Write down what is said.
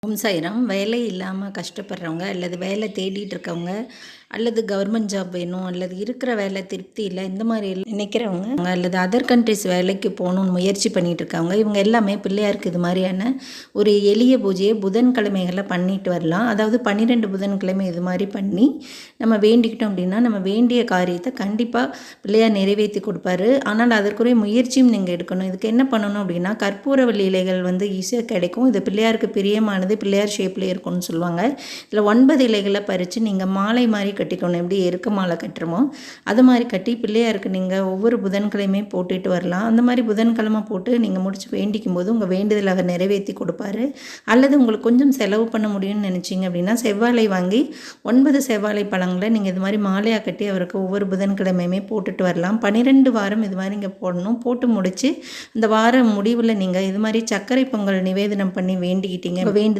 ஓம் சாய்ராம். வேலை இல்லாமல் கஷ்டப்படுறவங்க அல்லது வேலை தேடிட்டு இருக்கவங்க அல்லது கவர்மெண்ட் ஜாப் வேணும் அல்லது இருக்கிற வேலை திருப்தி இல்லை இந்த மாதிரி நினைக்கிறவங்க அல்லது அதர் கண்ட்ரிஸ் வேலைக்கு போகணும்னு முயற்சி பண்ணிட்டு இருக்காங்க. இவங்க எல்லாமே பிள்ளையாருக்கு இது மாதிரியான ஒரு எளிய பூஜையை புதன்கிழமைகளில் பண்ணிட்டு வரலாம். அதாவது 12 புதன்கிழமை இது மாதிரி பண்ணி நம்ம வேண்டிக்கிட்டோம் அப்படின்னா நம்ம வேண்டிய காரியத்தை கண்டிப்பாக பிள்ளையார் நிறைவேற்றி கொடுப்பாரு. ஆனால் அதற்குரிய முயற்சியும் நீங்கள் எடுக்கணும். இதுக்கு என்ன பண்ணணும் அப்படின்னா கற்பூரவள்ளி இலைகள் ஈஸியாக கிடைக்கும். இது பிள்ளையாருக்கு பிரியமானது, பிள்ளையார் ஷேப்பில் இருக்கும்னு சொல்லுவாங்க. இதில் 9 இலைகளை பறித்து நீங்கள் மாலை மாதிரி கட்டிக்கணும். எப்படி எருக்க மாலை கட்டுறோமோ அது மாதிரி கட்டி பிள்ளையாருக்கு நீங்கள் ஒவ்வொரு புதன்கிழமையும் போட்டுட்டு வரலாம். அந்த மாதிரி புதன்கிழமை போட்டு நீங்கள் முடிச்சு வேண்டிக்கும் போது உங்கள் வேண்டுதல் அவர் நிறைவேற்றி கொடுப்பாரு. அல்லது உங்களுக்கு கொஞ்சம் செலவு பண்ண முடியும்னு நினச்சிங்க அப்படின்னா செவ்வாழை வாங்கி 9 செவ்வாழை பழங்களை நீங்கள் இது மாதிரி மாலையாக கட்டி அவருக்கு ஒவ்வொரு புதன்கிழமையுமே போட்டுட்டு வரலாம். 12 வாரம் இது மாதிரி நீங்கள் போடணும். போட்டு முடித்து அந்த வாரம் முடிவில் நீங்கள் இது மாதிரி சர்க்கரை பொங்கல் நிவேதனம் பண்ணி வேண்டிக்கிட்டீங்க. வேண்டுதல்